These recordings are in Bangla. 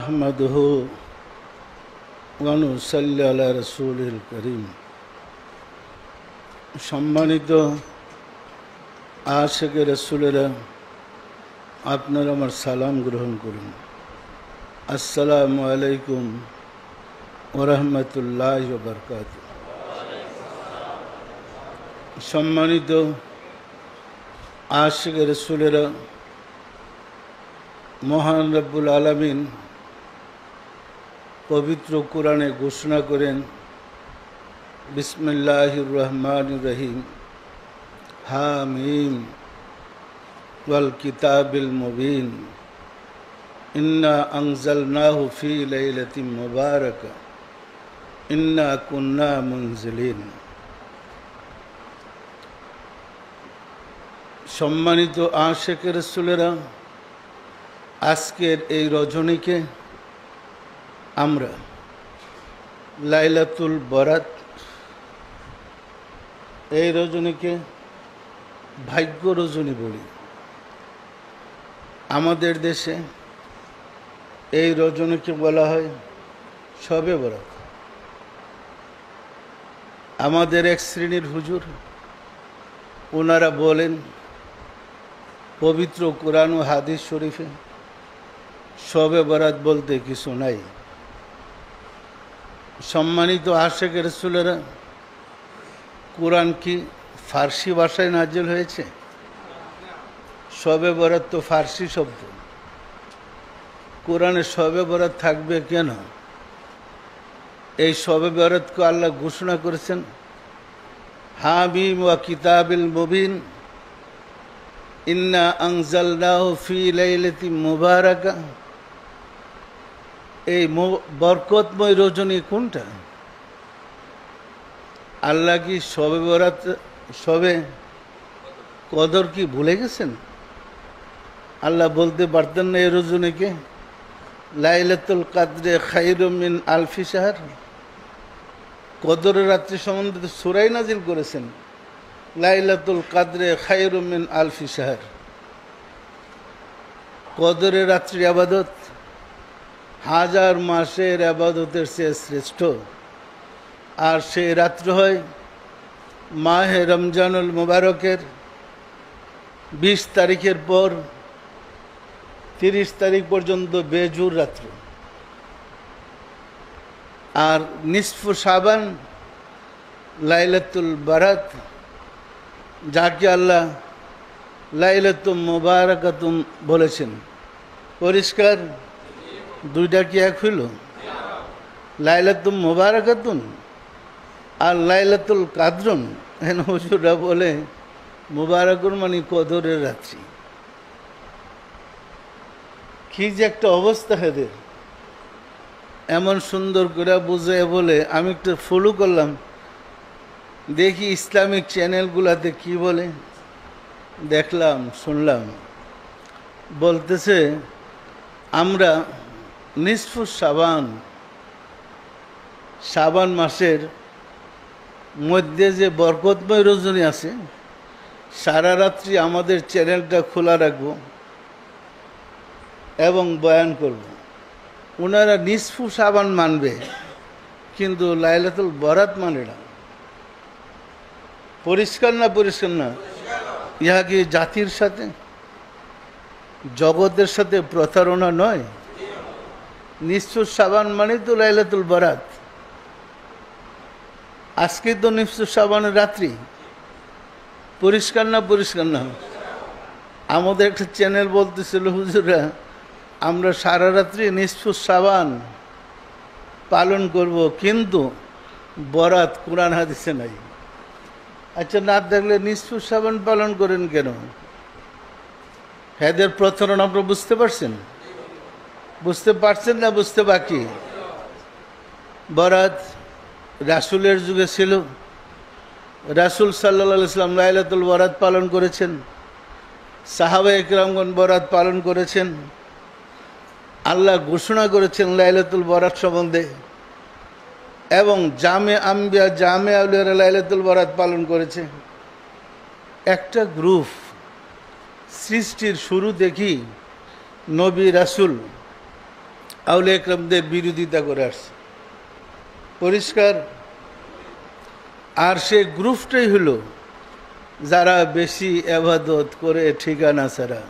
আহমাদুহু ওয়া নুসাল্লি আলা রাসূলিল কারীম। সম্মানিত আশিকে রাসূলেরা, আপনারা আমার সালাম গ্রহণ করুন। আসসালামু আলাইকুম ওয়া রাহমাতুল্লাহি ওয়া বারাকাতুহু। সম্মানিত আশিকে রাসূলেরা, মহান রব্বুল আলামিন পবিত্র কোরআনে ঘোষণা করেন, বিসমিল্লাহির রহমানির রহিম, হামিম ওয়াল কিতাবিল মুবিন, ইন্না আনজালনাহু ফি লাইলাতিন মুবারাকা, ইন্না কুন্না মুনজিলিন। সম্মানিত আশিকে রাসূলেরা, আজকের এই রজনীকে আমরা লাইলাতুল বরাত, এই রজনীকে ভাগ্য রজনী বলি। আমাদের দেশে এই রজনীকে বলা হয় শবে বরাত। আমাদের এক শ্রেণীর হুজুর, ওনারা বলেন পবিত্র কোরআন ও হাদিস শরীফে শবে বরাত বলতে কিছু নাই। সম্মানিত আশিকে রাসূলেরা, কোরআন কি ফার্সি ভাষায় নাজিল হয়েছে? শবে বরাত তো ফার্সি শব্দ। কোরআনে শবে বরাত থাকবে কেন? এই শবে বরাতকে আল্লাহ ঘোষণা করেছেন, হামিম ওয়া কিতাবিল মুবিন, ইন্না আনজালনাহু ফি লাইলাতিন মুবারাকা। এই বরকতময় রজনী কোনটা? আল্লাহ কি শবে বরাত, শবে কদর কি ভুলে গেছেন? আল্লাহ বলতে পারতেন না এই রজনীকে লাইলাতুল কাদরে খায়রুম মিন আলফি শাহর? কদরের রাত্রি সম্বন্ধে তো সূরা নাজিল করেছেন, লাইলাতুল কাদরে খায়রুম মিন আলফি শাহর। কদরের রাত্রি আবাদত হাজার মাসের আবাদতের চেয়ে শ্রেষ্ঠ। আর সেই রাত্র হয় মাহে রমজানুল মুবারকের 20 তারিখের পর 30 তারিখ পর্যন্ত বেজুর রাত্র। আর নিসফু শাবান লাইলাতুল বারাত, যাকে আল্লাহ লাইলাতুল মুবারাকাতুম বলেছেন। পরিষ্কার? দুইটা কি এক হইল? লাইলাতুল মুবারাকাতুন আর লাইলাতুল কাদরুন। এন হুজুররা বলে মুবারাকুন মানে কদরের রাত্রি। কি যে একটা অবস্থা এদের, এমন সুন্দর করে বুঝে বলে। আমি একটু ফলো করলাম, দেখি ইসলামিক চ্যানেলগুলাতে কি বলে। দেখলাম, শুনলাম, বলতেছে আমরা নিসফু শাবান, শাবান মাসের মধ্যে যে বরকতময় রজনী আছে, সারা রাত্রি আমাদের চ্যানেলটা খোলা রাখবো এবং বয়ান করব। ওনারা নিসফু শাবান মানবে, কিন্তু লাইলাতুল বরাত মানে না। পরিষ্কার না? পরিষ্কার না? ইহা কি জাতির সাথে, জগতের সাথে প্রতারণা নয়? নিসফু শাবান মানে তো লাইলাতুল বরাত। আজকে তো নিসফু শাবানের রাত্রি। পরিষ্কার না? পরিষ্কার না? আমাদের একটা চ্যানেল বলতেছিল, হুজুরা আমরা সারা রাত্রি নিসফু শাবান পালন করব, কিন্তু বরাত কোরআন হাদিসে নাই। আচ্ছা, না দেখলে নিসফু শাবান পালন করেন কেন? এদের প্রতারণা আপনারা বুঝতে পারছেন? বুঝতে পারছেন না বুঝতে বাকি? বরাত রাসূলের যুগে ছিল। রাসূল সাল্লাল্লাহু আলাইহি ওয়াসাল্লাম লাইলাতুল বরাত পালন করেছেন, সাহাবায়ে কেরামগণ বরাত পালন করেছেন। আল্লাহ ঘোষণা করেছেন লাইলাতুল বরাত সম্বন্ধে, এবং জামে আম্বিয়া, জামে আউলিয়ারা লাইলাতুল বরাত পালন করেছে। একটা গ্রুপ সৃষ্টির শুরু দেখি নবী রাসূল আউলিয়া একরামদের বিরোধিতা করে আসছে, পরিষ্কার। আর সে গ্রুপটাই হলো যারা বেশি ইবাদত করে ঠিকানা ছাড়া।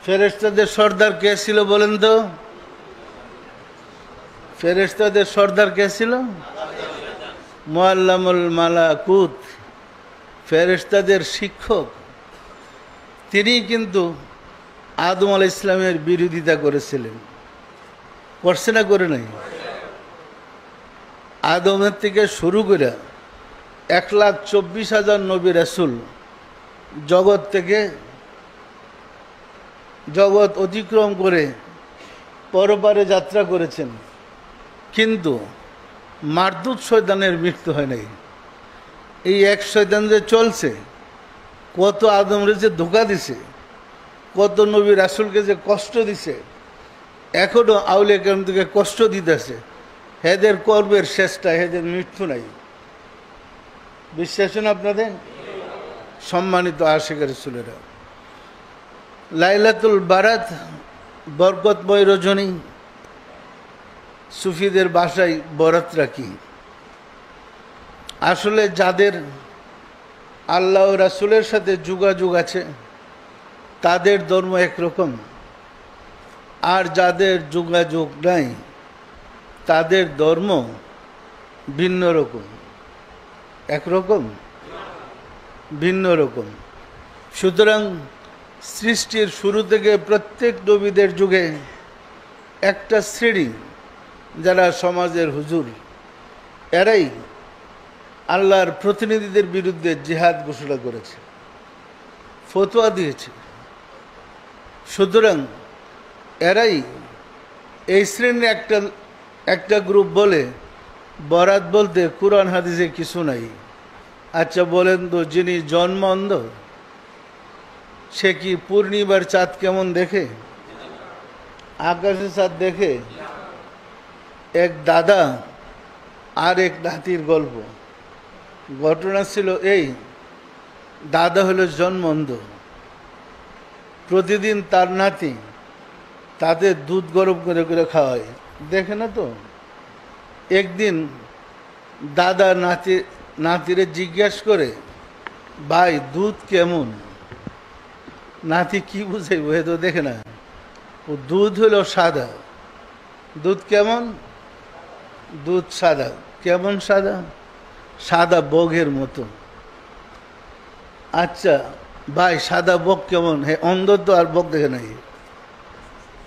ফেরেশতাদের সর্দার কে ছিল বলেন তো? ফেরেশতাদের সর্দার কে ছিল? মুআল্লামুল মালাকুত, ফেরেশতাদের শিক্ষক। তিনি কিন্তু আদম আলাইহিস সালামের বিরোধিতা করেছিলেন, করছে না করে নাই? আদমের থেকে শুরু করে 1,24,000 নবী রাসূল জগৎ অতিক্রম করে পরপারে যাত্রা করেছেন, কিন্তু মারদুদ শয়তানের মৃত্যু হয় নাই। এই এক শয়তান যে চলছে, কত আদমরে যে ধোঁকা দিছে, কত নবী রাসূলকে যে কষ্ট দিছে, এখনো আউলিয়া কেরাম থেকে কষ্ট দিতেছে। হেদের কর্মের শেষটা, হেদের মৃত্যু নাই। বিশ্বাস না আপনাদের? সম্মানিত আশিক রাসূলেরা, লাইলাতুল বারাত বরকতময় রজনী, সুফিদের ভাষায় বরাত রাখি। আসলে যাদের আল্লাহ ও রাসূলের সাথে যোগাযোগ আছে তাদের ধর্ম একরকম, আর যাদের যোগাযোগ নাই তাদের ধর্ম ভিন্ন রকম। একরকম? ভিন্ন রকম। সুতরাং সৃষ্টির শুরু থেকে প্রত্যেক নবীদের যুগে একটা শ্রেণী যারা সমাজের হুজুর, এরাই আল্লাহর প্রতিনিধিদের বিরুদ্ধে জিহাদ ঘোষণা করেছে, ফতোয়া দিয়েছে। সুতরাং এরাই এই শ্রেণীর একটা গ্রুপ বলে বরাত বলতে কুরআন হাদিসে কিছু নাই। আচ্ছা বলেন তো, যিনি জন্ম অন্ধ সে কি পূর্ণিমার চাঁদ কেমন দেখে? আকাশে চাঁদ দেখে? এক দাদা আর এক নাতির গল্প। ঘটনা ছিল এই, দাদা হলো জন্ম অন্ধ। প্রতিদিন তার নাতি তাদের দুধ গরম করে করে খাওয়ায়, দেখে না তো। একদিন দাদা নাতিরে জিজ্ঞাসা করে, ভাই দুধ কেমন? নাতি কি বুঝাইব, এ তো দেখে না। ও দুধ হলো সাদা। দুধ কেমন? দুধ সাদা। কেমন সাদা? সাদা বগের মতো। আচ্ছা ভাই সাদা বগ কেমন? হ্যাঁ, অন্ধ তো আর বগ দেখে নাই।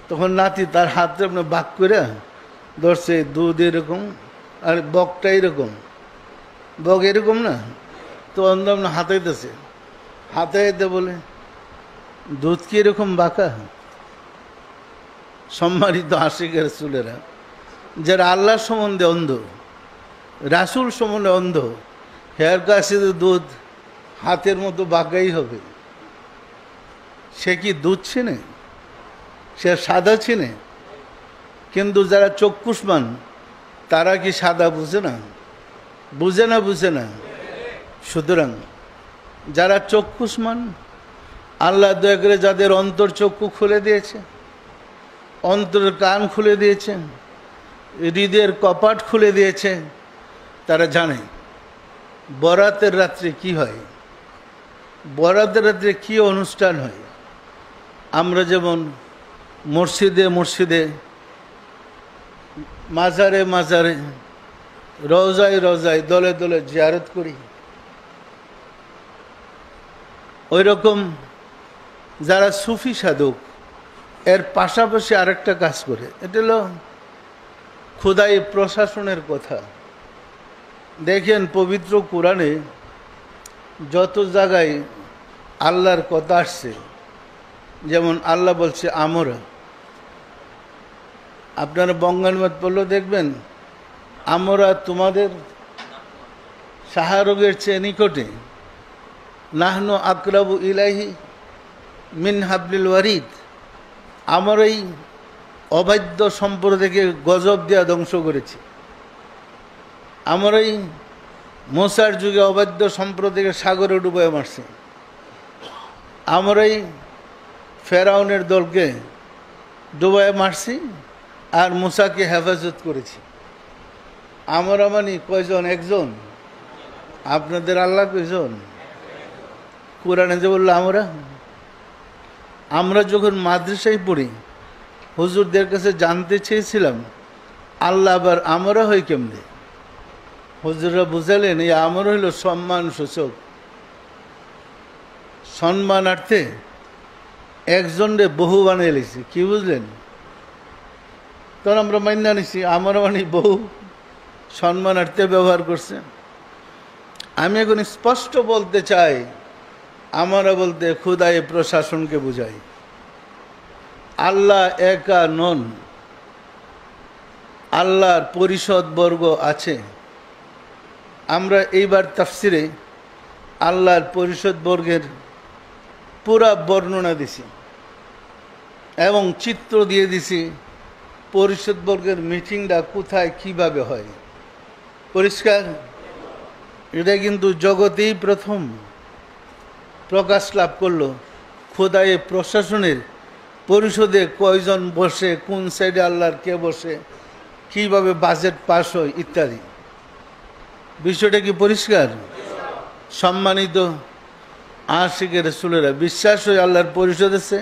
তখন নাতি তার হাতে আপনার বাক করে ধরছে, দুধ এরকম আর বগটা এরকম। বগ এরকম না তো, অন্ধ আপনার হাতাইতেছে, হাতাইতে বলে দুধ কি এরকম বাঁকা? সম্মানিত আশিক রাসূলেরা, যারা আল্লাহ সম্বন্ধে অন্ধ, রাসূল সম্বন্ধে অন্ধ, হেয়ার কাছে দুধ হাতের মতো বাঁকাই হবে। সে কি দুধ চিনে? সে সাদা চিনে? কিন্তু যারা চক্ষুষ্মান তারা কি সাদা বুঝে না? বুঝে না? বুঝে না? সুতরাং যারা চক্ষুষ্মান, আল্লাহ দয়া করে যাদের অন্তর চক্ষু খুলে দিয়েছে, অন্তরের কান খুলে দিয়েছে, হৃদয়ের কপাট খুলে দিয়েছে, তারা জানে বরাতের রাত্রে কি হয়, বরাতের রাত্রে কি অনুষ্ঠান হয়। আমরা যেমন মসজিদে মসজিদে, মাজারে মাজারে, রওজায় রওজায় দলে দলে জিয়ারত করি, ওই রকম যারা সুফি সাধক এর পাশাপাশি আরেকটা কাজ করে। এটা হলো খোদাই প্রশাসনের কথা। দেখেন পবিত্র কোরআনে যত জায়গায় আল্লাহর কথা আসছে, যেমন আল্লাহ বলছে আমরা, আপনারা বঙ্গানুবাদ পড়লেও দেখবেন আমরা তোমাদের শাহরগের চেয়ে নিকটে, নাহনু আকরাবু ইলাইহি মিন হাবলিল ওয়ারিদ, আমার এই অবাধ্য সম্প্রদায়কে গজব দেওয়া ধ্বংস করেছি। আমার এই মোসার যুগে অবাধ্য সম্প্রদায়কে সাগরে ডুবাই মারছে। আমার এই ফেরাউনের দলকে ডুবায় মারছি আর মুসাকে হেফাজত করেছি। আমরা মানি কয়জন? একজন। আপনাদের আল্লাহ কয়জন? কোরআনে যে বললো আমরা যখন মাদ্রাসায় পড়ি হুজুরদের কাছে জানতে চেয়েছিলাম আল্লাহ আবার আমরা হই কেমনে। হুজুররা বুঝালেন এই আমরা হইল সম্মান সূচক, সম্মানার্থে একজনরে বহু বানিয়ে লিখছি। কি বুঝলেন? তখন আমরা মান্য নিছি আমরা মানে বহু সম্মানার্থে ব্যবহার করছে। আমি এখন স্পষ্ট বলতে চাই আমরা বলতে খুদায়ে প্রশাসনকে বুঝাই। আল্লাহ একা নন, আল্লাহর পরিষদ বর্গ আছে। আমরা এইবার তাফসিরে আল্লাহর পরিষদ বর্গের পুরা বর্ণনা দিছি এবং চিত্র দিয়ে দিছি পরিষদ বর্গের মিটিংটা কোথায় কিভাবে হয়। পরিষ্কার? এটা কিন্তু জগতেই প্রথম প্রকাশ লাভ করলো। খোদায়ে প্রশাসনের পরিষদে কয়জন বসে, কোন সাইডে আল্লাহর কে বসে, কিভাবে বাজেট পাস হয় ইত্যাদি। বিষয়টা কি পরিষ্কার? সম্মানিত আশিকের রাসূলেরা, বিশ্বাস হয় আল্লাহর পরিষদ আছে।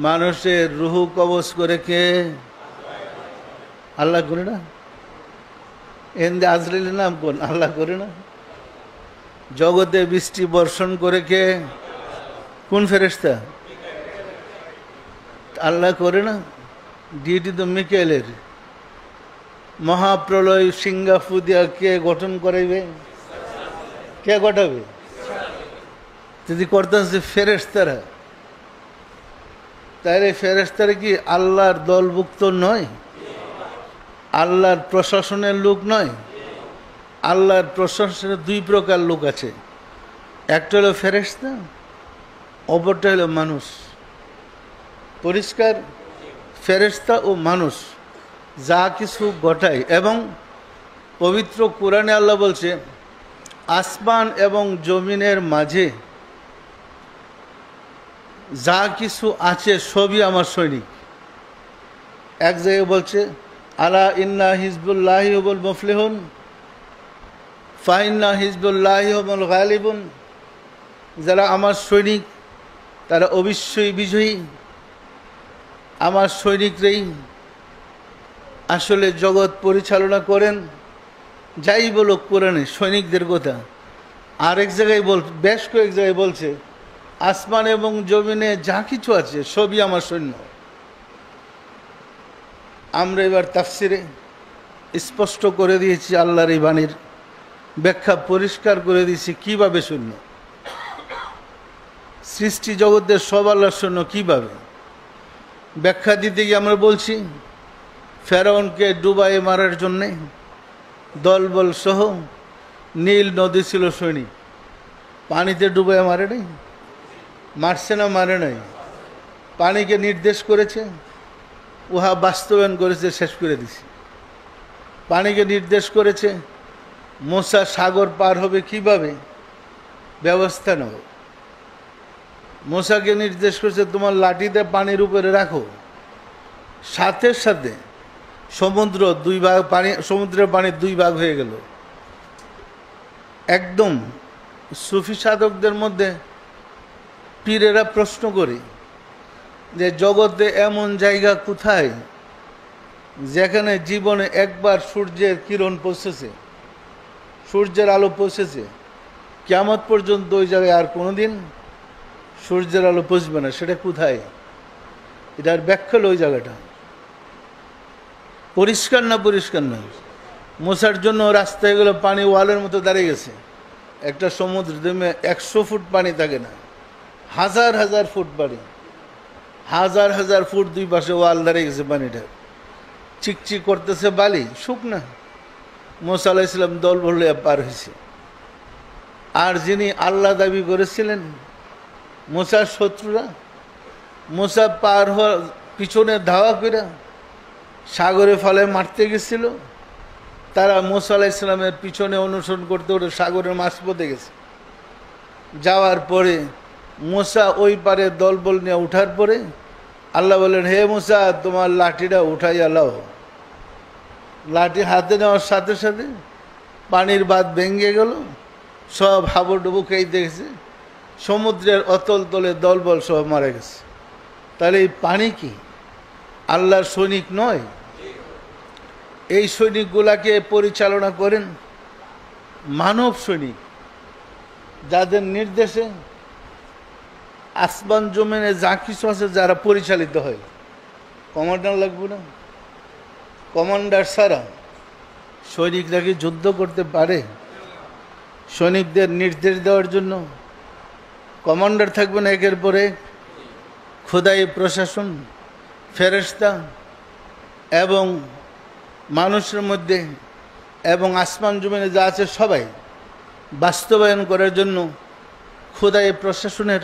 মানুষের রুহু কবজ করে কে? আল্লাহ করে না? এন্দে আজরাইলের নাম কোন? আল্লাহ করে না? জগতে বৃষ্টি বর্ষণ করে কে? কোন ফেরেশতা? আল্লাহ করে না? ডিউটি তো মিকাইলের। মহাপ্রলয় সিঙ্গাফু দিয়া কে গঠন করাইবে? কে ঘটাবে? যদি করতেছে ফেরেশতারা, তাহলে ফেরেশতারা কি আল্লাহর দলভুক্ত নয়? আল্লাহর প্রশাসনের লোক নয়? আল্লাহর প্রশাসনের দুই প্রকার লোক আছে, একটা হলো ফেরেশতা, অপরটা হলো মানুষ। পরিষ্কার? ফেরেশতা ও মানুষ যা কিছু ঘটায়, এবং পবিত্র কোরআনে আল্লাহ বলছে আসমান এবং জমিনের মাঝে যা কিছু আছে সবই আমার সৈনিক। এক জায়গায় বলছে আলা ইন্না হিজবুল্লাহি হুমুল মুফলিহুন ফাইন্না হিজবুল্লাহি হুমুল গালিবুন। যারা আমার সৈনিক তারা অবশ্যই বিজয়ী। আমার সৈনিকরাই আসলে জগৎ পরিচালনা করেন। যাই বলো কোরআনে সৈনিকদের কথা। আরেক জায়গায় বেশ কয়েক জায়গায় বলছে আসমান এবং জমিনে যা কিছু আছে সবই আমার সৈন্য। আমরা এবার তাফসিরে স্পষ্ট করে দিয়েছি আল্লাহর এই বাণীর ব্যাখ্যা পরিষ্কার করে দিয়েছি কিভাবে সৈন্য। সৃষ্টি জগতের সব আল্লাহর সৈন্য কিভাবে ব্যাখ্যা দিতে গিয়ে আমরা বলছি ফেরাউনকে ডুবাইয়ে মারার জন্যে দলবল সহ নীল নদী ছিল সৈনিক। পানিতে ডুবাইয়ে মারে নাই? মারছে না মারে নাই? পানিকে নির্দেশ করেছে, উহা বাস্তবায়ন করেছে, শেষ করে দিছে। পানিকে নির্দেশ করেছে মুসা সাগর পার হবে কিভাবে, ব্যবস্থা নাও। মুসাকে নির্দেশ করেছে তোমার লাঠিতে পানির উপরে রাখো। সাথে সাথে সমুদ্রের পানি দুই ভাগ হয়ে গেল। একদম সুফি সাধকদের মধ্যে পীরেরা প্রশ্ন করে যে জগতে এমন জায়গা কোথায় যেখানে জীবনে একবার সূর্যের কিরণ পৌঁছেছে, সূর্যের আলো পৌঁছেছে, কিয়ামত পর্যন্ত ওই জায়গায় আর কোনোদিন সূর্যের আলো পৌঁছবে না, সেটা কোথায়? এটার ব্যাখ্যা হলো ওই জায়গাটা পরিষ্কার না পরিষ্কার না? মুসার জন্য রাস্তায় গেলে পানি ওয়ালের মতো দাঁড়িয়ে গেছে। একটা সমুদ্র 100 ফুট পানি থাকে না, হাজার হাজার ফুট পানি, হাজার হাজার ফুট দুই পাশে ওয়াল দাঁড়িয়ে গেছে। পানিটা চিকচিক করতেছে, বালি শুকনা। মুসা আলাইহিস সালাম দল বললে পার হয়েছে। আর যিনি আল্লাহ দাবি করেছিলেন মুসার শত্রুরা, মুসা পার হওয়ার পিছনে ধাওয়া করে সাগরে ফলে মারতে গেছিল, তারা মুসা আলাইহিস সালামের পিছনে অনুসরণ করতে করতে সাগরের মাঝপথে গেছে। যাওয়ার পরে মুসা ওই পারে দলবল নিয়ে উঠার পরে আল্লাহ বলেন, হে মুসা, তোমার লাঠিটা উঠাইয়া লাও। লাঠি হাতে নেওয়ার সাথে সাথে পানির বাঁধ ভেঙে গেল, সব হাবুডুবু খেয়ে দেখেছে, সমুদ্রের অতল তলে দলবল সব মারা গেছে। তাহলে এই পানি কি আল্লাহর সৈনিক নয়? এই সৈনিকগুলাকে পরিচালনা করেন মানব সৈনিক, যাদের নির্দেশে আসমান জমিনে যা কিছু আছে যারা পরিচালিত হয়। কমান্ডার লাগবে না? কমান্ডার ছাড়া সৈনিকরা কি যুদ্ধ করতে পারে? সৈনিকদের নির্দেশ দেওয়ার জন্য কমান্ডার থাকবে না একের পর এক? খোদাই প্রশাসন, ফেরেশতা এবং মানুষের মধ্যে এবং আসমান জমিনে যা আছে সবাই বাস্তবায়ন করার জন্য খোদাই প্রশাসনের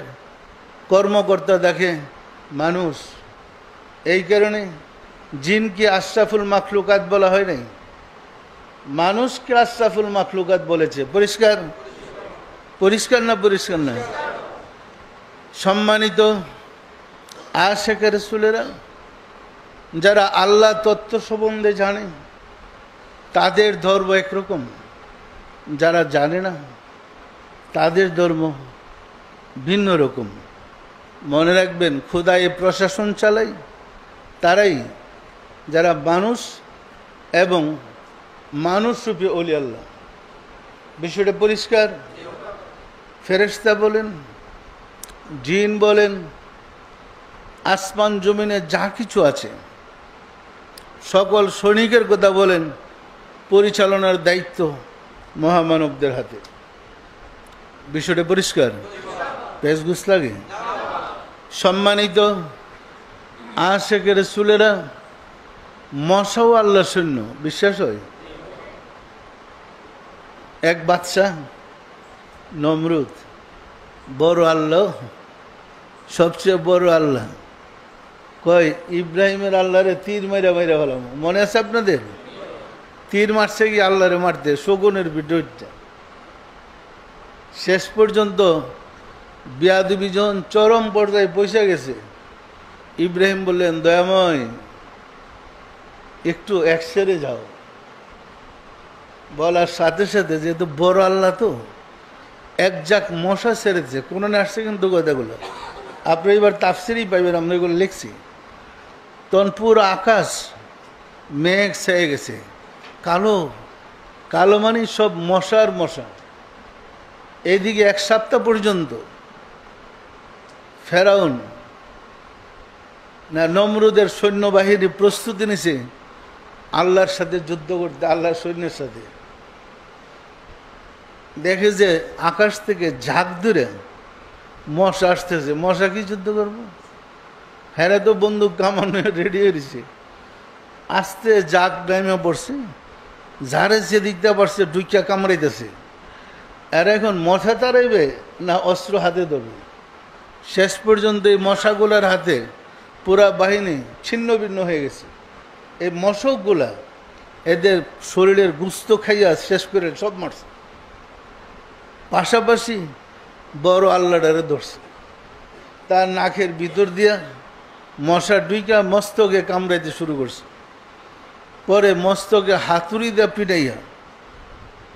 কর্মকর্তা দেখে মানুষ। এই কারণে জিনকে আশরাফুল মাখলুকাত বলা হয় নাই, মানুষকে আশরাফুল মাখলুকাত বলেছে। পরিষ্কার? পরিষ্কার না? পরিষ্কার না? সম্মানিত আশিক রাসূলেরা, যারা আল্লাহ তত্ত্ব সম্বন্ধে জানে তাদের ধর্ম একরকম, যারা জানে না তাদের ধর্ম ভিন্ন রকম। মনে রাখবেন, খোদাই প্রশাসন চালায় তারাই যারা মানুষ এবং মানুষরূপী ওলি আল্লাহ। বিষয়টা পরিষ্কার? ফেরেশতা বলেন, জিন বলেন, আসমান জমিনে যা কিছু আছে সকল সৈনিকের কথা বলেন, পরিচালনার দায়িত্ব মহামানবদের হাতে। বিষয়টা পরিষ্কার? পেশগুস লাগে? সম্মানিত আশিক রাসূলেরা, মশাও আল্লাহ সৈন্য, বিশ্বাস হয়? এক বাদশাহ নমরুদ, বড় আল্লাহ, সবচেয়ে বড় আল্লাহ, কয় ইব্রাহিমের আল্লাহরে তীর মাইরা মাইরা হলাম। মনে আছে আপনাদের? তীর মারছে কি আল্লাহরে মারতে, শগুনের ভিডিওটা। শেষ পর্যন্ত বিয়াদবি যখন চরম পর্যায়ে পৌঁছে গেছে, ইব্রাহিম বললেন, দয়াময় একটু এক সেরে যাও। বলার সাথে সাথে, যেহেতু বড় আল্লাহ তো, এক জাক মশা ছেড়েছে। কোরআনে আসছে কিন্তু কথাগুলো, আপনি এবার তাফসিরই পাইবেন, আমরা এগুলো লিখছি। তখন পুরো আকাশ মেঘ ছেয়ে গেছে, কালো কালো, মানে সব মশার মশা। এইদিকে এক সপ্তাহ পর্যন্ত ফেরাউন না নমরুদের সৈন্যবাহিনী প্রস্তুতি নিছে আল্লাহর সাথে যুদ্ধ করতে, আল্লাহর সৈন্যের সাথে। দেখে যে আকাশ থেকে ঝাঁক ধরে মশা আসতেছে, মশা কি যুদ্ধ করবো? হ্যাঁ, তো বন্দুক কামানো রেডি হয়েছে। আস্তে জাগ ডাইমে পড়ছে, যারে যেদিকটা পড়ছে ডুইকা কামড়াইতেছে। আর এখন মশা তাড়াইবে না অস্ত্র হাতে ধরবে? শেষ পর্যন্ত এই মশাগুলার হাতে পুরা বাহিনী ছিন্ন ভিন্ন হয়ে গেছে। এই মশকগুলা এদের শরীরের গুস্ত খাইয়া শেষ করে সব মারছে। পাশাপাশি বড় আল্লাহটারে ধরছে, তার নাকের ভিতর দিয়া মশা ডুইকা মস্তকে কামড়াইতে শুরু করছে। পরে মস্তকে হাতুড়ি দিয়ে পিটাইয়া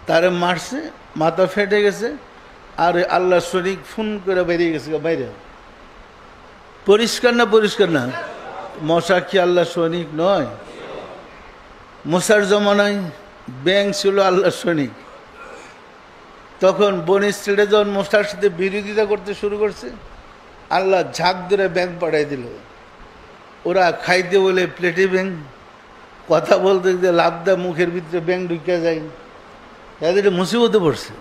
তারে মারছে, মাথা ফেটে গেছে। আর আল্লাহ শরীক ফোন করে বেরিয়ে গেছে বাইরে। পরিষ্কার না? পরিষ্কার না? মশা কি আল্লাহ সৈনিক নয়? মুসার জমানায় ব্যাং ছিল আল্লাহ সৈনিক। তখন বনি ইসরাইল যখন মশার সাথে বিরোধিতা করতে শুরু করছে, আল্লাহ ঝাঁক ধরে ব্যাং পাঠাই দিল। ওরা খাইতে বলে প্লেটে ব্যাং, কথা বলতে লাভ দা মুখের ভিতরে ব্যাং ঢুকিয়া যায়, তাদের মুসিবতে পড়ছে।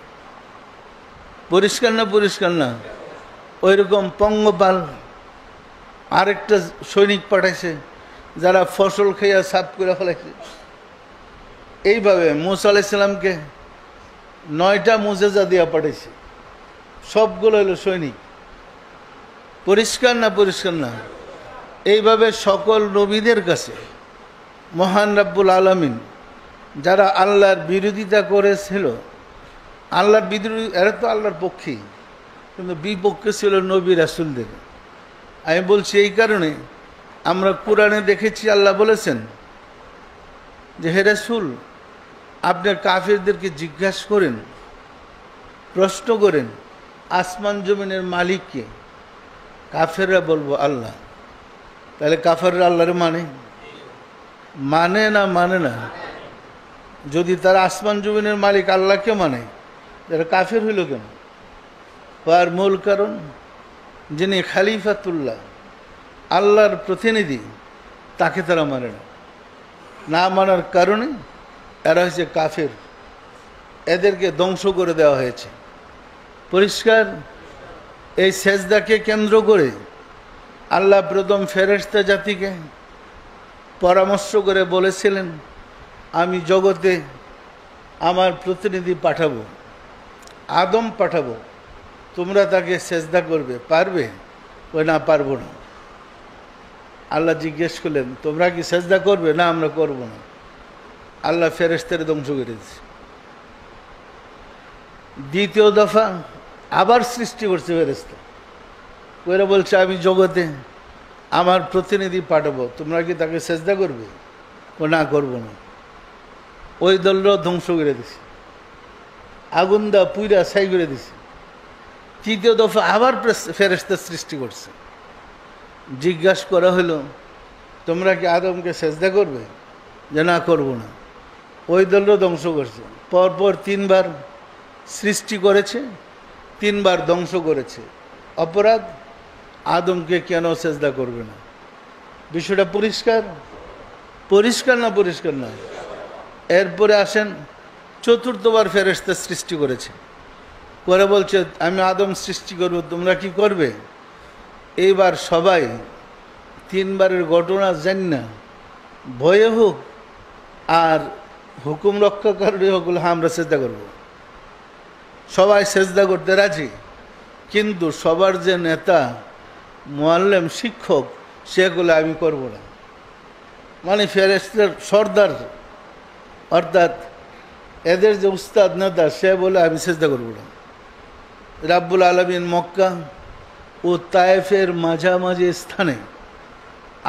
পরিষ্কার না? পরিষ্কার না? ওই রকম পঙ্গপাল আরেকটা সৈনিক পাঠাইছে, যারা ফসল খাইয়া সাফ করে ফেলাইছে। এইভাবে মুসা আলাইহিস সালামকে 9টা মুজেজা দিয়া পাঠাইছে, সবগুলো হলো সৈনিক। পরিষ্কার না? পরিষ্কার না? এইভাবে সকল নবীদের কাছে মহান রাব্বুল আলামিন যারা আল্লাহর বিরোধিতা করেছিল, আল্লাহর বিরোধী, এরা তো আল্লাহর পক্ষেই, কিন্তু বিপক্ষে ছিল নবী রাসূলদের। আমি বলছি এই কারণে আমরা কোরআনে দেখেছি আল্লাহ বলেছেন যে হে রাসূল, আপনি কাফেরদেরকে জিজ্ঞাসা করেন, প্রশ্ন করেন আসমান জমিনের মালিককে। কাফেররা বলবো আল্লাহ। তাহলে কাফেররা আল্লাহরে মানে না? যদি তারা আসমান জমিনের মালিক আল্লাহকে মানে, তারা কাফের হইল কেন? তার মূল কারণ, যিনি খালিফাতুল্লাহ, আল্লাহর প্রতিনিধি, তাকে তারা মানে না মানার কারণে এরা হয়েছে কাফের। এদেরকে ধ্বংস করে দেওয়া হয়েছে। পরিষ্কার। এই সেজদাকে কেন্দ্র করে আল্লাহ প্রথম ফেরেশতা জাতিকে পরামর্শ করে বলেছিলেন, আমি জগতে আমার প্রতিনিধি পাঠাবো, আদম পাঠাবো, তোমরা তাকে সেজদা করবে, পারবে? ওই না, পারবো না। আল্লাহ জিজ্ঞেস করলেন, তোমরা কি সেজদা করবে? না, আমরা করব না। আল্লাহ ফেরেশতারে ধ্বংস করে দিয়েছে। দ্বিতীয় দফা আবার সৃষ্টি করছে ফেরেশতা, ওরা বলছে আমি জগতে আমার প্রতিনিধি পাঠাবো, তোমরা কি তাকে সেজদা করবে? ও না, করবো না। ওই দলরাও ধ্বংস করে দিছে, আগুন দা পুইরা ছাই করে দিছে। তৃতীয় দফা আবার ফেরেশতা সৃষ্টি করছে। জিজ্ঞাসা করা হলো, তোমরা কি আদমকে সেজদা করবে? যে না, করবো না। ওই দলরাও ধ্বংস করছে। পরপর তিনবার সৃষ্টি করেছে, তিনবার ধ্বংস করেছে। অপরাধ, আদমকে কেন সেজদা করবে না? বিষয়টা পরিষ্কার না? পরিষ্কার না? এরপরে আসেন, চতুর্থবার ফেরেশতা সৃষ্টি করেছে, করে বলছে আমি আদম সৃষ্টি করব, তোমরা কি করবে? এইবার সবাই তিনবারের ঘটনা জানি না, ভয়ে হোক আর হুকুম রক্ষাকারী হোক, আমরা সেজদা করব। সবাই সেজদা করতে রাজি, কিন্তু সবার যে নেতা, মুআল্লিম, শিক্ষক, সেগুলো আমি করব না। মানে ফেরেশতার সর্দার, অর্থাৎ এদের যে উস্তাদ নেতা, সে বলে আমি সেজদা করব না। রাব্বুল আলামিন মক্কা ও তায়েফের মাঝামাঝি স্থানে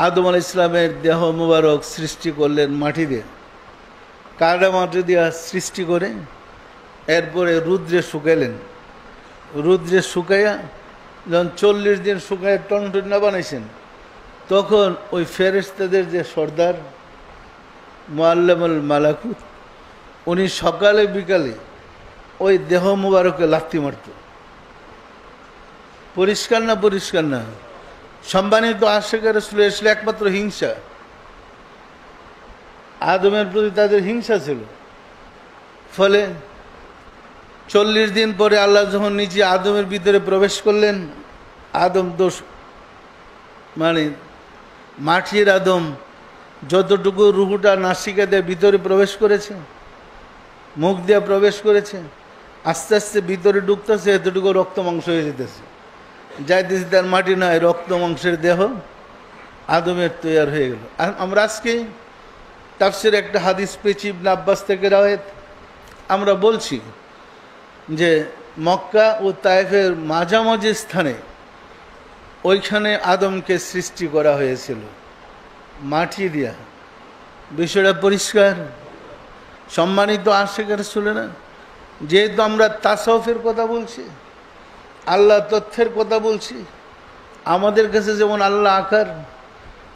আদম আলাইহিস সালামের দেহ মুবারক সৃষ্টি করলেন মাটি দিয়ে, কাদা মাটি দিয়ে সৃষ্টি করে এরপরে রুদ্রে শুকাইলেন। রুদ্রে শুকাইয়া যখন 40 দিন শুকাইয়া টনটনা বানাইছেন, তখন ওই ফেরেশতাদের যে সর্দার মুআল্লিমুল মালাকুত, উনি সকালে বিকালে ওই দেহ মুবারকে লাথি মারত। পরিষ্কার না? পরিষ্কার না? সম্মানিত আশিক রাসূল ছিল একমাত্র হিংসা। আদমের প্রতি তাদের হিংসা ছিল। ফলে 40 দিন পরে আল্লাহ যখন নিজে আদমের ভিতরে প্রবেশ করলেন, আদম দোষ মানে মাটির আদম যতটুকু রুহুটা নাসিকা দিয়ে ভিতরে প্রবেশ করেছে, মুখ দিয়ে প্রবেশ করেছে, আস্তে আস্তে ভিতরে ঢুকতেছে, এতটুকু রক্ত মাংস হয়ে যেতেছে, যাইতেছে তার মাটি নয়, রক্ত মাংসের দেহ আদমের তৈয়ার হয়ে গেল। আমরা আজকে তাফসীরে একটা হাদিস পেয়েছি ইবনে আব্বাস থেকে রাওয়ায়াত, আমরা বলছি যে মক্কা ও তায়েফের মাঝামাঝি স্থানে ওইখানে আদমকে সৃষ্টি করা হয়েছিল মাটি দিয়া। বিষয়টা পরিষ্কার। সম্মানিত আশিক রাসূল, না যেহেতু আমরা তাসাউফের কথা বলছি, আল্লাহ তথ্যের কথা বলছি, আমাদের কাছে যেমন আল্লাহ আকার,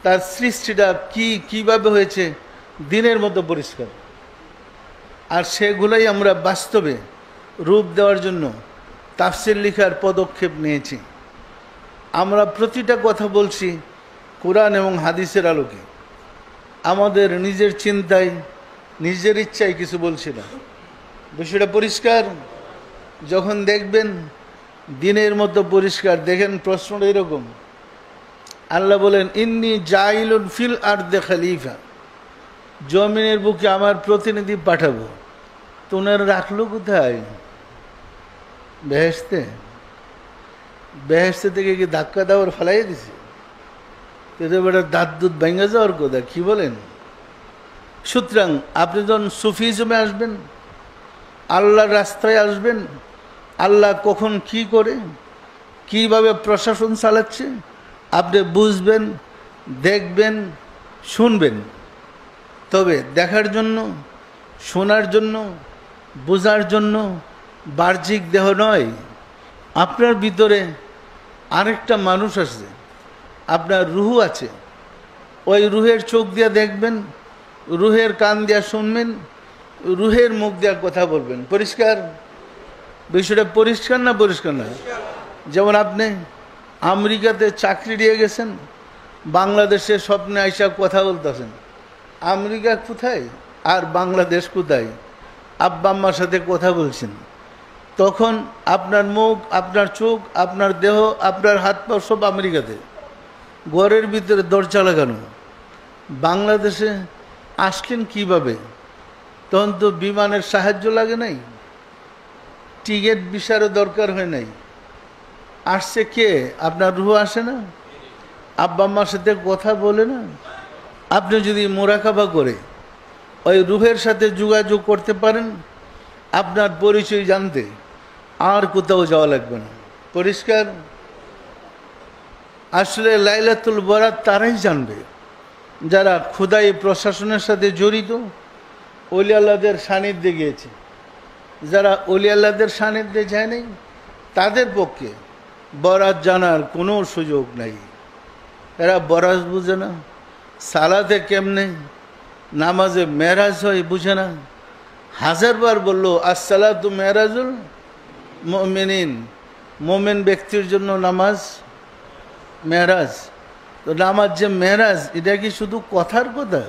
তার সৃষ্টিটা কিভাবে হয়েছে দিনের মতো পরিষ্কার। আর সেগুলোই আমরা বাস্তবে রূপ দেওয়ার জন্য তাফসীর লেখার পদক্ষেপ নিয়েছি। আমরা প্রতিটা কথা বলছি কোরআন এবং হাদিসের আলোকে, আমাদের নিজের চিন্তায়, নিজের ইচ্ছায় কিছু বলছি না। বিষয়টা পরিষ্কার। যখন দেখবেন দিনের মতো পরিষ্কার, দেখেন প্রশ্নটা এরকম, আল্লাহ বলেন ইন্নী জাইলুন ফিল আরদে খলিফা, জমিনের বুকে আমার প্রতিনিধি পাঠাবো। তো ওনারা রাখলো কোথায়? বেহেশতে। বেহেশতে থেকে কি ধাক্কা দেওয়ার ফেলাই দিছে? বেটা দাঁত দুধ ভেঙে যাওয়ার কথা, কি বলেন? সুতরাং আপনি যখন সুফিজমে আসবেন, আল্লাহর রাস্তায় আসবেন, আল্লাহ কখন কি করে, কিভাবে প্রশাসন চালাচ্ছে, আপনি বুঝবেন দেখবেন, শুনবেন, তবে দেখার জন্য, শোনার জন্য, বোঝার জন্য বাহ্যিক দেহ নয়। আপনার ভিতরে আরেকটা মানুষ আছে, আপনার রুহ আছে। ওই রুহের চোখ দিয়ে দেখবেন, রুহের কান দিয়ে শুনবেন, রুহের মুখ দিয়ে কথা বলবেন। পরিষ্কার? বিষয়টা পরিষ্কার না? পরিষ্কার না? যেমন আপনি আমেরিকাতে চাকরি দিয়ে গেছেন, বাংলাদেশে স্বপ্নে আইসা কথা বলতেছেন। আমেরিকা কোথায় আর বাংলাদেশ কোথায়? আব্বা আম্মার সাথে কথা বলছেন, তখন আপনার মুখ, আপনার চোখ, আপনার দেহ, আপনার হাত পা সব আমেরিকাতে। ঘরের ভিতরে দরজা লাগানো। বাংলাদেশে আসলেন কিভাবে? তখন তো বিমানের সাহায্য লাগে নাই, টিকিট ভিসারও দরকার হয় নাই। আসছে কে? আপনার রুহ আসে না? আব্বা আম্মার সাথে কথা বলে না? আপনি যদি মোরাকাবা করে ওই রুহের সাথে যোগাযোগ করতে পারেন, আপনার পরিচয় জানতে আর কোথাও যাওয়া লাগবে না। পরিষ্কার? আসলে লাইলাতুল বরাত তারাই জানবে যারা খোদাই প্রশাসনের সাথে জড়িত, ওলি আল্লাহদের সান্নিধ্যে গিয়েছে। যারা ওলি আল্লাহদের সান্নিধ্যে যায় নাই, তাদের পক্ষে বরাত জানার কোনো সুযোগ নাই। এরা বরাত বুঝে না, সালাতে কেমনে নামাজে মেরাজ হয় বুঝে না। হাজারবার বললো আসসালাতু মেরাজুল মুমিনিন, মোমেন ব্যক্তির জন্য নামাজ মেরাজ। তো নামাজ যে মেরাজ, এটা কি শুধু কথার কথা?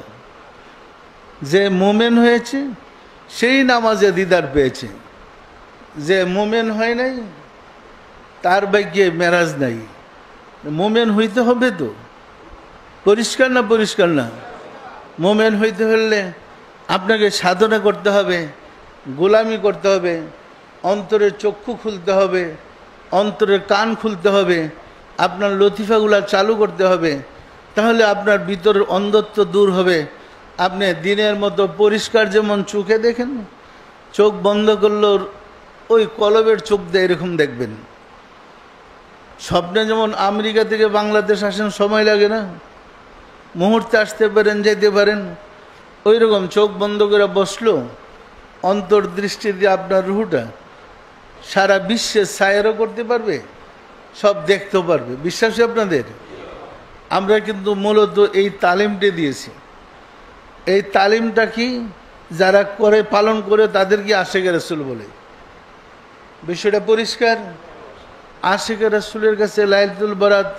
যে মোমেন হয়েছে সেই নামাজে দিদার পেয়েছে, যে মোমেন হয় নাই তার ভাগ্যে মেরাজ নাই। মোমেন হইতে হবে তো। পরিষ্কার না? পরিষ্কার না? মোমেন হইতে হলে আপনাকে সাধনা করতে হবে, গোলামি করতে হবে, অন্তরের চক্ষু খুলতে হবে, অন্তরের কান খুলতে হবে, আপনার লতিফাগুলা চালু করতে হবে। তাহলে আপনার ভিতরের অন্ধত্ব দূর হবে। আপনি দিনের মতো পরিষ্কার যেমন চোখে দেখেন, চোখ বন্ধ করলেও ওই কলবের চোখ দিয়ে এরকম দেখবেন। স্বপ্নে যেমন আমেরিকা থেকে বাংলাদেশ আসেন, সময় লাগে না, মুহূর্তে আসতে পারেন, যেতে পারেন। ওই রকম চোখ বন্ধ করে বসলো, অন্তর্দৃষ্টি দিয়ে আপনার রুহটা সারা বিশ্বে সায়রও করতে পারবে, সব দেখতেও পারবে। বিশ্বাস আপনাদের? আমরা কিন্তু মূলত এই তালিমটি দিয়েছি। এই তালিমটা কি যারা করে, পালন করে, তাদেরকে আশিকে রাসূল বলে। বিষয়টা পরিষ্কার? আশিকে রাসূলের কাছে লাইলাতুল বরাত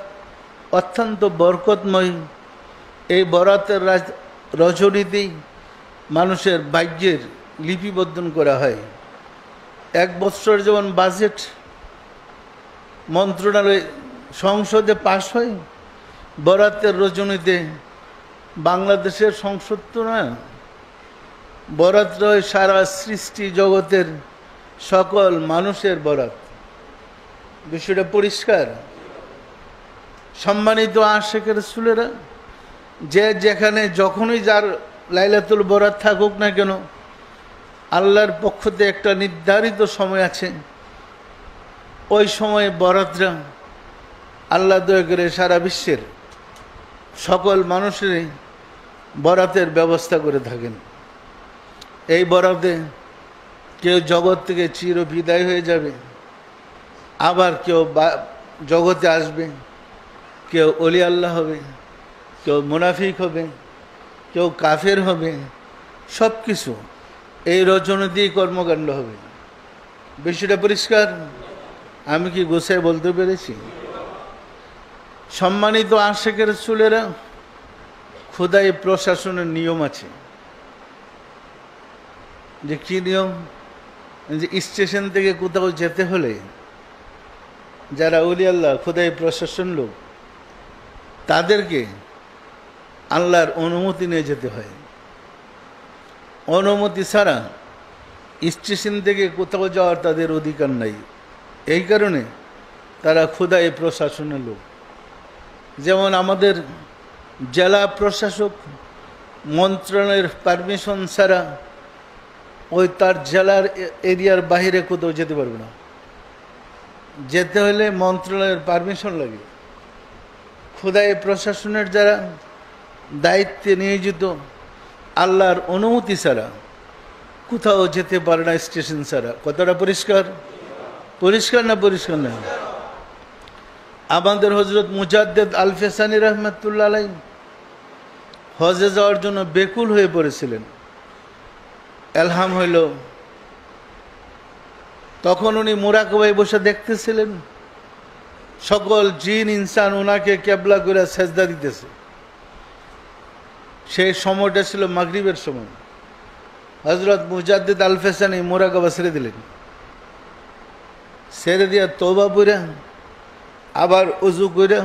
অত্যন্ত বরকতময়। এই বরাতের রজনীতেই মানুষের ভাগ্যের লিপিবদ্ধন করা হয়। এক বছর যেমন বাজেট মন্ত্রণালয় সংসদে পাশ হয়, বরাতের রজনীতে বাংলাদেশের সংসদ তো না, বরাত রয় সারা সৃষ্টি জগতের সকল মানুষের বরাত। বিষয়টা পরিষ্কার? সম্মানিত আশিকে রাসূলেরা, যে যেখানে যখনই যার লাইলাতুল বরাত থাকুক না কেন, আল্লাহর পক্ষ থেকে একটা নির্ধারিত সময় আছে। ওই সময়ে বরাতরা আল্লাহ দয়া করে সারা বিশ্বের সকল মানুষেরই বরাতের ব্যবস্থা করে থাকেন। এই বরাতে কেউ জগৎ থেকে চির বিদায় হয়ে যাবে, আবার কেউ জগতে আসবে, কেউ ওলি আল্লাহ হবে, কেউ মুনাফিক হবে, কেউ কাফের হবে। সব কিছু এই রজনীতেই কর্মকাণ্ড হবে। বিষয়টা পরিষ্কার? আমি কি গোছায় বলতে পেরেছি? সম্মানিত আশিকে রাসূলেরা, খোদাই প্রশাসনের নিয়ম আছে। যে কি নিয়ম? যে স্টেশন থেকে কোথাও যেতে হলে যারা ওলি আল্লাহ, খোদাই প্রশাসন লোক, তাদেরকে আল্লাহর অনুমতি নিয়ে যেতে হয়। অনুমতি ছাড়া স্টেশন থেকে কোথাও যাওয়ার তাদের অধিকার নাই। এই কারণে তারা খোদাই প্রশাসনের লোক। যেমন আমাদের জেলা প্রশাসক মন্ত্রণালয়ের পারমিশন ছাড়া ওই তার জেলার এরিয়ার বাইরে কোথাও যেতে পারবে না। যেতে হলে মন্ত্রণালয়ের পারমিশন লাগে। খোদাই প্রশাসনের যারা দায়িত্বে নিয়োজিত, আল্লাহর অনুমতি ছাড়া কোথাও যেতে পারে না স্টেশন ছাড়া। কতটা পরিষ্কার? পরিষ্কার না পরিষ্কার না? আমাদের হজরত মুজাদ্দেদ আল ফেসানি রহমতুল্লাহ আলাই হজে যাওয়ার জন্য বেকুল হয়ে পড়েছিলেন। এলহাম হইল, তখন উনি মুরাকাবায় বসে দেখতেছিলেন সকল জিন ইনসান ওনাকে কেবলা করে সেজদা দিতেছে। সেই সময়টা ছিল মাগরিবের সময়। হজরত মুজাদ্দিদ আল ফেসানি মুরাকাবা ছেড়ে দিলেন। ছেড়ে দিয়া তওবা পড়ে আবার উজু করে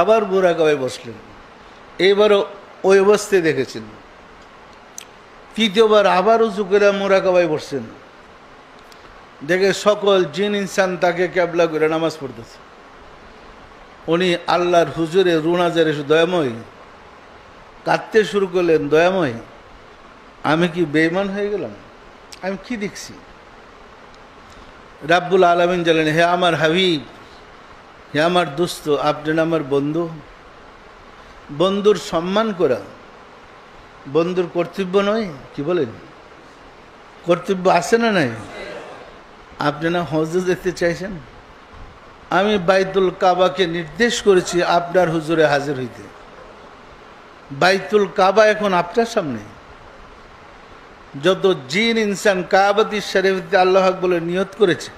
আবার মুরাকাবায় বসলেন। এইবারও ওই অবস্থায় দেখেছেন। তৃতীয়বার আবার উজু করে মুরাকাবায় বসছেন। দেখে সকল জিন ইনসান তাকে কেবলা করে নামাজ পড়তেছে। উনি আল্লাহর হুজুরে রুনাজারে দয়াময় কাঁদতে শুরু করলেন, দয়াময় আমি কি বেঈমান হয়ে গেলাম? আমি কি দেখছি? রাব্বুল আলামিন জানেন, হে আমার হাবিব, হে আমার দোস্ত, আপনি আমার বন্ধু। বন্ধুর সম্মান করা বন্ধুর কর্তব্য নয়? কি বলেন? কর্তব্য আছে না নাই? আপনি না হজে যেতে চাইছেন, আমি বাইতুল কাবাকে নির্দেশ করেছি আপনার হুজুরে হাজির হইতে। বাইতুল কাবা এখন আপনার সামনে। যত জিন ইনসান কাবাতি শরীফতে আল্লাহ হক বলে নিয়ত করেছে,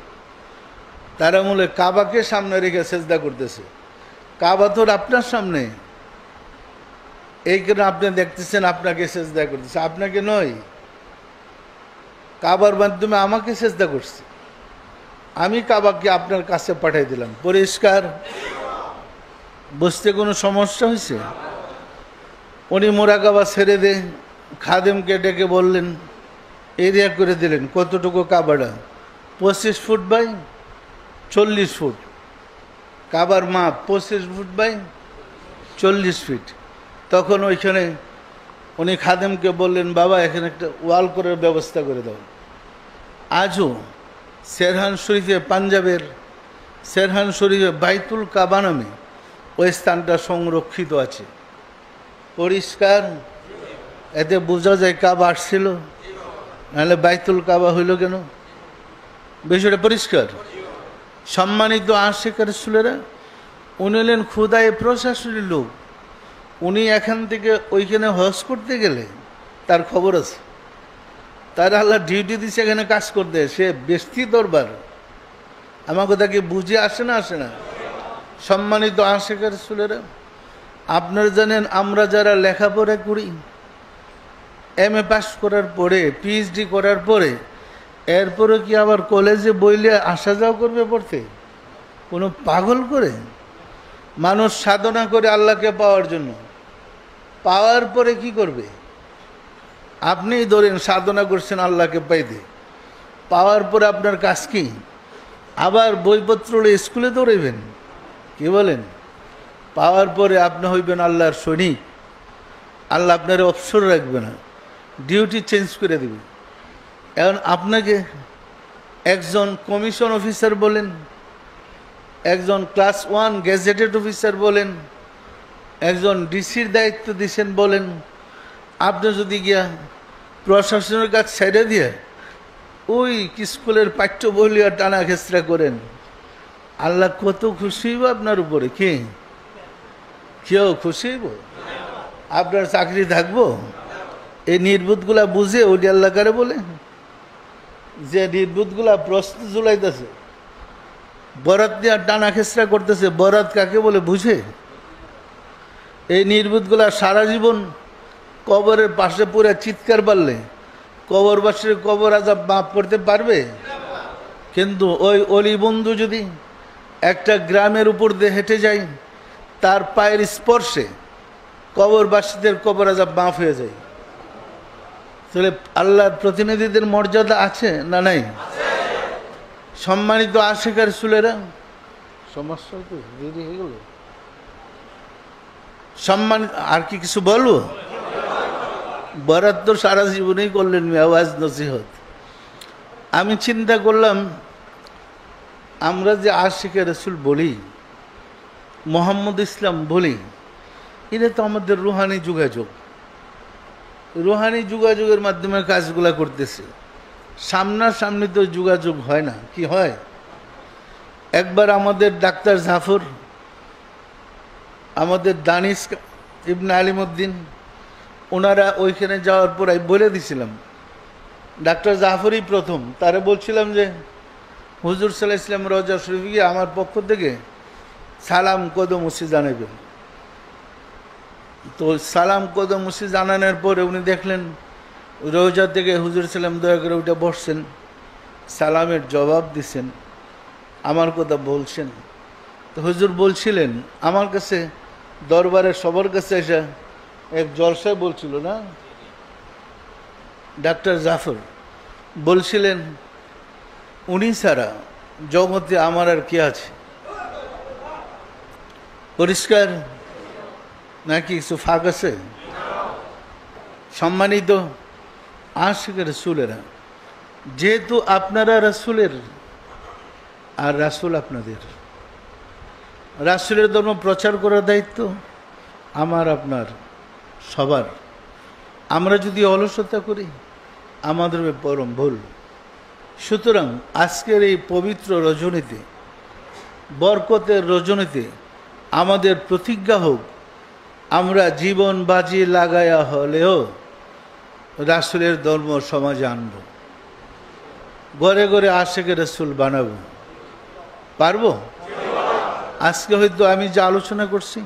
তারা মূলে কাবাকে সামনে রেখে সেজদা করতেছে। কাবা তো আপনার সামনে, এই কারণে আপনি দেখতেছেন আপনাকে সেজদা করতেছে, আপনাকে নয়। কাবার মাধ্যমে আমাকে সেজদা করছে, আমি কাবাকে আপনার কাছে পাঠিয়ে দিলাম। পরিষ্কার? বুঝতে কোনো সমস্যা হয়েছে? উনি মুরাকাবা ছেড়ে দে খাদেমকে ডেকে বললেন, এরিয়া করে দিলেন। কতটুকু কাবাটা? 25 ফুট বাই 40 ফুট। কাবার মাপ 25 ফুট বাই 40 ফিট। তখন ওইখানে উনি খাদেমকে বললেন, বাবা এখানে একটা ওয়াল করার ব্যবস্থা করে দাও। আজও সেরহান শরীফে, পাঞ্জাবের সেরহান শরীফে বাইতুল কাবা নামে ওই স্থানটা সংরক্ষিত আছে। পরিষ্কার? এতে বোঝা যায় কাবা আসছিল, নাহলে বাইতুল কাবা হইল কেন? বিষয়টা পরিষ্কার? সম্মানিত আশিক রাসূলেরা, উনি হলেন খোদাই প্রশাসনের লোক। উনি এখান থেকে ওইখানে হজ করতে গেলে তার খবর আছে। তার আল্লাহ ডিউটি দিচ্ছে এখানে কাজ করতে। সে বেস্তি দরবার। আমার কথা কি বুঝে আসে না? আসে না? সম্মানিত আশিক রাসূলেরা, আপনারা জানেন আমরা যারা লেখাপড়া করি, MA পাস করার পরে, PhD করার পরে, এরপরে কি আবার কলেজে বইলে আসা যাওয়া করবে পড়তে? কোনো পাগল করে? মানুষ সাধনা করে আল্লাহকে পাওয়ার জন্য, পাওয়ার পরে কি করবে? আপনিই ধরেন সাধনা করছেন আল্লাহকে পাইতে, পাওয়ার পরে আপনার কাজ কি? আবার বইপত্র স্কুলে দৌড়াইবেন? কি বলেন? পাওয়ার পরে আপনি হইবেন আল্লাহর সৈনিক। আল্লাহ আপনার অবসর রাখবে না, ডিউটি চেঞ্জ করে দেবে। এখন আপনাকে একজন কমিশন অফিসার বলেন, একজন ক্লাস 1 গেজেটেড অফিসার বলেন, একজন ডিসির দায়িত্ব দিচ্ছেন বলেন, আপনি যদি গিয়া প্রশাসনের কাজ ছেড়ে দিয়ে ওই স্কুলের পাঠ্য বই আর টানা খেচড়া করেন, আল্লাহ কত খুশি হইব আপনার উপরে? কি কেউ খুশি হইব? আপনার চাকরি থাকবো? এই নির্বুধগুলা বুঝে ওই আল্লাহ কারে বলে? যে নির্বুধগুলা প্রশ্ন জুলাইতেছে, বরাত দিয়ে টানা খেচড়া করতেছে, বরাত কাকে বলে বুঝে? এই নির্বুধগুলা সারা জীবন কবরের পাশে পড়ে চিৎকার পারলে কবরবাসীর কবর আযাব মাফ করতে পারবে? কিন্তু ওই অলি বন্ধু যদি একটা গ্রামের উপর দিয়ে হেঁটে যায়, তার পায়ের স্পর্শে কবরবাসীদের কবর আযাব মাফ হয়ে যায়। তাহলে আল্লাহর প্রতিনিধিদের মর্যাদা আছে না নাই? সম্মানিত আশিক রাসূলেরা, সমস্যা তো দেরি হয়ে গেল। সম্মানিত, আর কি কিছু বলবো? বরাত তো সারা জীবনেই করলেন আওয়াজ নসিহত। আমি চিন্তা করলাম, আমরা যে আশিক রাসূল বলি, মোহাম্মদ ইসলাম বলি, এটা তো আমাদের রুহানি যোগাযোগ, রুহানি যোগাযোগের মাধ্যমে কাজগুলা করতেছে। সামনাসামনি তো যোগাযোগ হয় না, কি হয়? একবার আমাদের ডাক্তার জাফর, আমাদের দানিশ ইবনে আলিমউদ্দিন, ওনারা ওইখানে যাওয়ার পর আমি বলে দিছিলাম, ডাক্তার জাফরই প্রথম, তারা বলছিলাম যে হুজুর সাল্লাল্লাহু আলাইহি ওয়াসাল্লাম রওজা শরীফে গিয়ে আমার পক্ষ থেকে সালাম কদম মুসি জানাবেন। তো সালাম কদম মুসি জানানোর পরে উনি দেখলেন রওজা থেকে হুজুর সাল্লাম দয়া করে উঠে বসছেন, সালামের জবাব দিছেন, আমার কথা বলছেন। তো হুজুর বলছিলেন, আমার কাছে দরবারের সবার কাছে এসে এক জলসায় বলছিল না, ডাক্তার জাফর বলছিলেন, উনি ছাড়া জগতে আমার আর কি আছে? পরিষ্কার নাকি কিছু ফাঁক আছে? সম্মানিত আশিক রাসূলেরা, যেহেতু আপনারা রাসূলের আর রাসূল আপনাদের, রাসূলের ধর্ম প্রচার করার দায়িত্ব আমার আপনার সবার। আমরা যদি অলসতা করি আমাদের পরম ভুল। সুতরাং আজকের এই পবিত্র রজনীতে, বরকতের রজনীতে আমাদের প্রতিজ্ঞা হোক, আমরা জীবন বাজি লাগায়া হলেও রাসূলের ধর্ম সমাজে আনব, ঘরে ঘরে আশিকে রাসূল বানাবো। পারবো? আজকে হয়তো আমি যে আলোচনা করছি,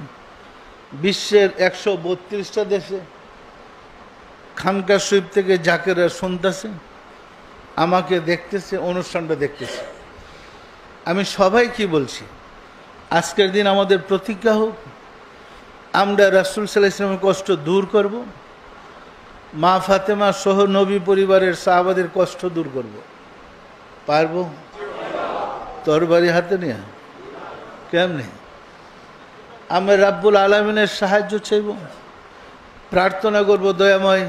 বিশ্বের 132টা দেশে খানকা শরীফ থেকে জাকেরা শুনতেছে, আমাকে দেখতেছে, অনুষ্ঠানটা দেখতেছে। আমি সবাই কি বলছি, আজকের দিন আমাদের প্রতিজ্ঞা হোক, আমরা রাসূল সাল্লাল্লাহু আলাইহি ওয়াসাল্লামের কষ্ট দূর করব, মা ফাতেমা সহ নবী পরিবারের সাহাবাদের কষ্ট দূর করব। পারবো? তরবারি হাতে নিয়ে কেমনে? আমরা রাব্বুল আলামিনের সাহায্য চাইব, প্রার্থনা করব, দয়াময়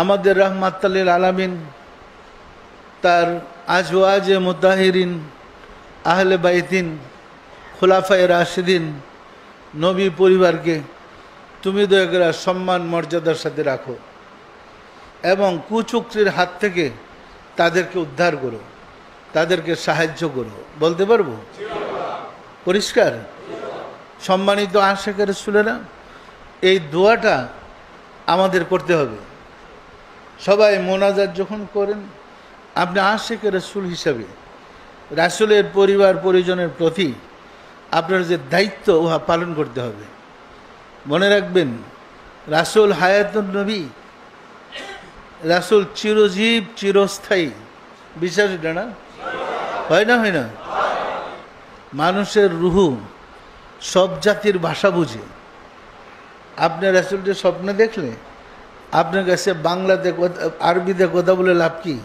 আমাদের রাহমাতাল লিল আলামিন তার আজওয়াজে মুতাহিরিন, আহলে বাইতিন, খুলাফায়ে রাশিদিন, নবী পরিবারকে তুমি দয়া করে সম্মান মর্যাদার সাথে রাখো এবং কুচক্রীর হাত থেকে তাদেরকে উদ্ধার করো, তাদেরকে সাহায্য করো। বলতে পারবো? পরিষ্কার? সম্মানিত আশিকে রাসূলেরা, এই দোয়াটা আমাদের করতে হবে। সবাই মোনাজাত যখন করেন, আপনি আশিকে রাসূল হিসাবে রাসূলের পরিবার পরিজনের প্রতি আপনার যে দায়িত্ব, উহা পালন করতে হবে। মনে রাখবেন, রাসূল হায়াতুন নবী, রাসূল চিরজীব চিরস্থায়ী। বিশ্বাস এটা না? হয় না? হয় না? মানুষের রুহু সব জাতির ভাষা বুঝে। আপনি রাসূলকে স্বপ্নে দেখলে আপনার কাছে বাংলাতে আরবিতে কথা বলে লাভ কি?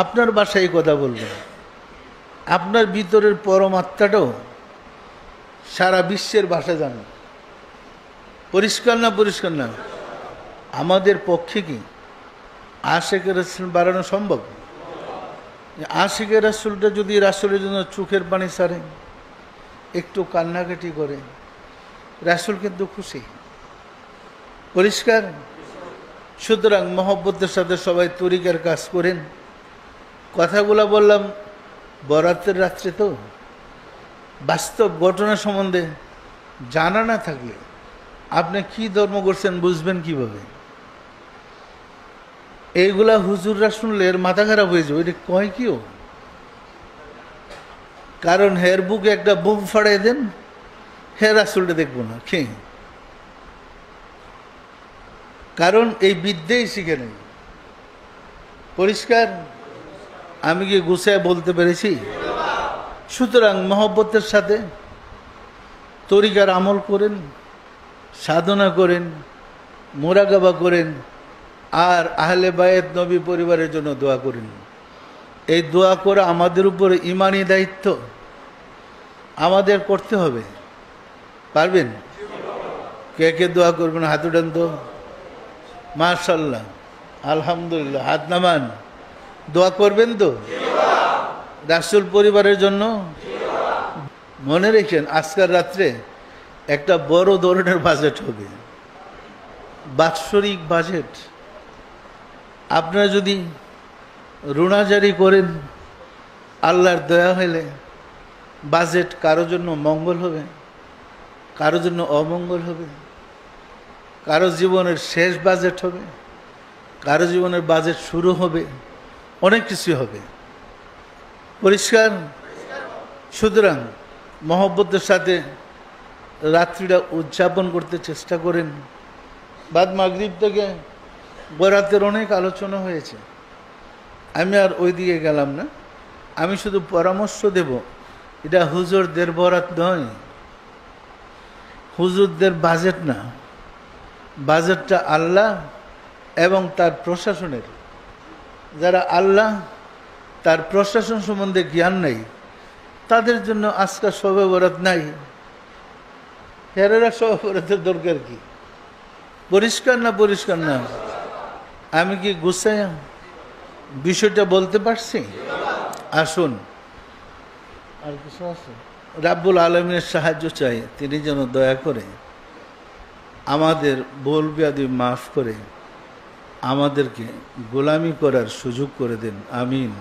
আপনার ভাষায় কথা বলবেন। আপনার ভিতরের পরমাত্মাটাও সারা বিশ্বের ভাষা জানে। পরিষ্কার না? পরিষ্কার না? আমাদের পক্ষে কি আশিকে রাসূল বাড়ানো সম্ভব? আশিকে রাসূলটা যদি রাসূলের জন্য চোখের পানি ছাড়ে, একটু কান্নাকাটি করে, রাসূল কিন্তু খুশি। পরিষ্কার? সুতরাং মহব্বতের সাথে সবাই তরিকার কাজ করেন। কথাগুলা বললাম বরাতের রাত্রে, তো বাস্তব ঘটনা সম্বন্ধে জানা না থাকলে আপনি কি ধর্ম করছেন বুঝবেন কিভাবে? এইগুলা হুজুররা শুনলে এর মাথা খারাপ হয়ে যাবে। এটা কয় কিও? কারণ হের বুকে একটা বোম ফাড়াই দেন, হে রাসূলটা দেখবো না। কে? কারণ এই বিদ্যেই শিখে নেই। পরিষ্কার? আমি কি গুছায় বলতে পেরেছি? সুতরাং মহব্বতের সাথে তরিকার আমল করেন, সাধনা করেন, মুরাকাবা করেন, আর আহলে বায়েত নবী পরিবারের জন্য দোয়া করেন। এই দোয়া করা আমাদের উপরে ঈমানি দায়িত্ব, আমাদের করতে হবে। পারবেন? কে কে দোয়া করবেন হাত উঠান তো। মাশাআল্লাহ, আলহামদুলিল্লাহ, হাত নামান। দোয়া করবেন তো রাসূল পরিবারের জন্য? মনে রেখেন আজকের রাত্রে একটা বড় ধরনের বাজেট হবে, বাৎসরিক বাজেট। আপনারা যদি রোনাজারি করেন, আল্লাহর দয়া হলে বাজেট কারো জন্য মঙ্গল হবে, কারো জন্য অমঙ্গল হবে, কারো জীবনের শেষ বাজেট হবে, কারো জীবনের বাজেট শুরু হবে, অনেক কিছু হবে। পরিষ্কার? সুতরাং মহব্বতের সাথে রাত্রিটা উদযাপন করতে চেষ্টা করেন। বাদ মাগরিব থেকে বরাতের অনেক আলোচনা হয়েছে, আমি আর ওই দিকে গেলাম না। আমি শুধু পরামর্শ দেব, এটা হুজুরদের বরাত নয়, হুজুরদের বাজেট না, বাজেটটা আল্লাহ এবং তার প্রশাসনের। যারা আল্লাহ তার প্রশাসন সম্বন্ধে জ্ঞান নেই, তাদের জন্য আজকে শবে বরাত নাই। হেরেরা শবে বরাতের দরকার কি? পরিষ্কার না? পরিষ্কার না? আমি কি গুছাইয়া বিষয়টা বলতে পারছি? আসুন, আর কিছু আছে? রাব্বুল আলমিনের সাহায্য চাই, তিনি যেন দয়া করে আমাদের ভুল বিয়াদি মাফ করে আমাদেরকে গোলামি করার সুযোগ করে দেন। আমিন।